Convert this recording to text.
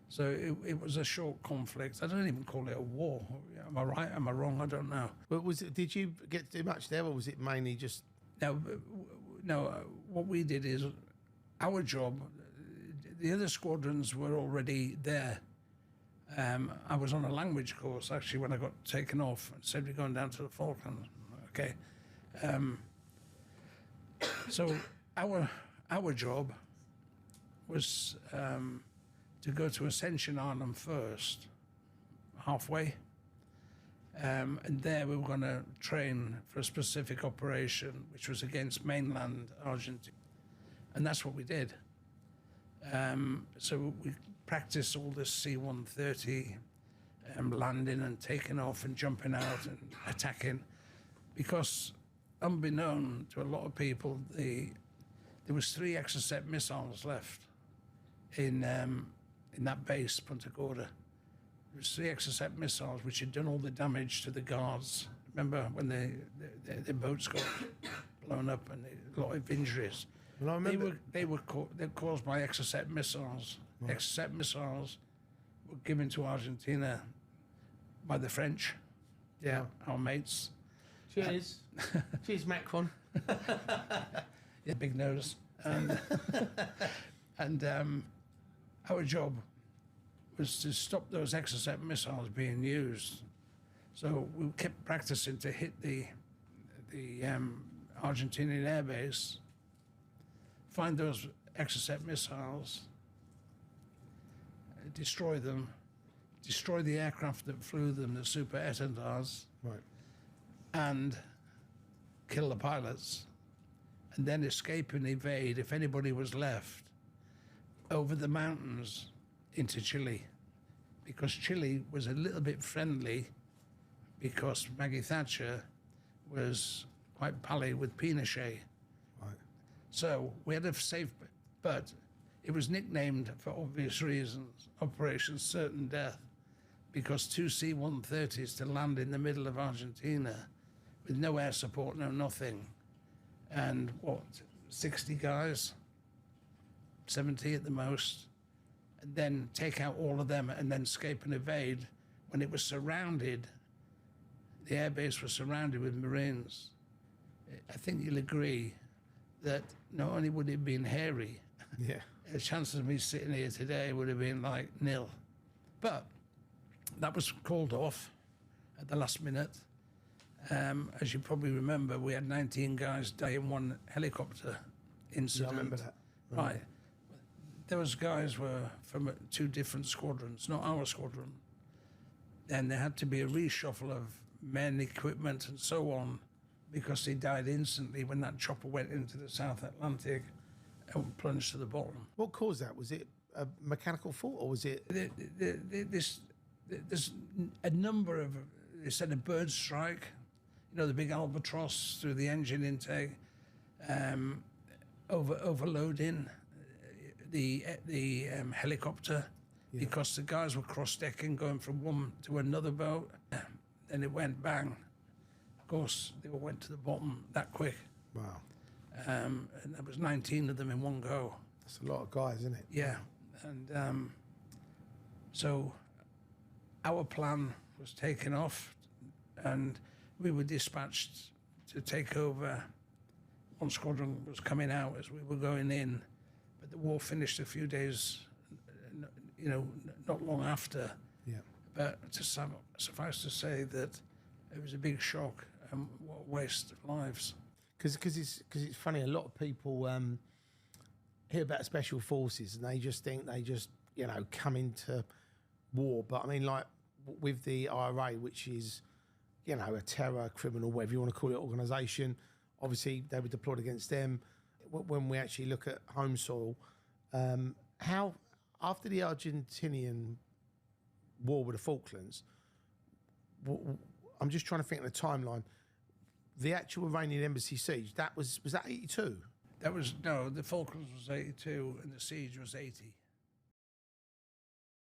So it was a short conflict. I don't even call it a war. Am I right? Am I wrong? I don't know. But did you get to do much there, or was it mainly just... No, what we did is our job, the other squadrons were already there. I was on a language course, actually, when I got taken off and said, we're going down to the Falklands. Okay. So our job was to go to Ascension Island first, halfway. And there we were going to train for a specific operation, which was against mainland Argentina. And that's what we did. So we practiced all this C-130 landing and taking off and jumping out and attacking, because unbeknown to a lot of people, there was 3 Exocet missiles left in that base, Punta Gorda. There was 3 Exocet missiles which had done all the damage to the guards. Remember when the boats got blown up and a lot of injuries? Well, I remember they were caused by Exocet missiles. Right. Exocet missiles were given to Argentina by the French. Yeah, our mates. Cheers. Cheers, Macron. Yeah, big nose. And our job was to stop those Exocet missiles being used. So we kept practicing to hit the Argentinian air base, find those Exocet missiles, destroy them, destroy the aircraft that flew them, the Super Etendars, right, and kill the pilots, and then escape and evade, if anybody was left, over the mountains into Chile, because Chile was a little bit friendly, because Maggie Thatcher was quite pally with Pinochet. right. So we had a safe, but it was nicknamed, for obvious reasons, Operation Certain Death, because 2 C-130s to land in the middle of Argentina with no air support, no nothing, and 60 guys, 70 at the most, and then take out all of them and then escape and evade when it was surrounded. The airbase was surrounded with Marines. I think you'll agree that not only would it have been hairy, Yeah. the chances of me sitting here today would have been like nil. But that was called off at the last minute. As you probably remember, we had 19 guys die in one helicopter incident. Yeah, I remember that. Right. Those guys were from 2 different squadrons, not our squadron. And there had to be a reshuffle of men, equipment, and so on, because they died instantly when that chopper went into the South Atlantic and plunged to the bottom. What caused that? Was it a mechanical fault, or was it... There's a number of... They said a bird strike, you know, the big albatross through the engine intake, overloading the helicopter, Yeah. because the guys were cross-decking, going from one to another boat. Then it went bang. Of course, they all went to the bottom that quick. Wow. And there was 19 of them in one go. That's a lot of guys, isn't it? Yeah. And so our plan was taken off, and we were dispatched to take over. One squadron was coming out as we were going in, but the war finished a few days, not long after. Yeah. But to suffice to say that it was a big shock and what a waste of lives. Because it's funny, a lot of people hear about special forces and they just think they just, come into war. But I mean, like with the IRA, which is, a terror, criminal, whatever you want to call it, organisation, obviously they were deployed against them. When we actually look at home soil, how, after the Argentinian war with the Falklands, I'm just trying to think of the timeline. The actual Iranian embassy siege, was that 82? No, the Falklands was 82 and the siege was 80.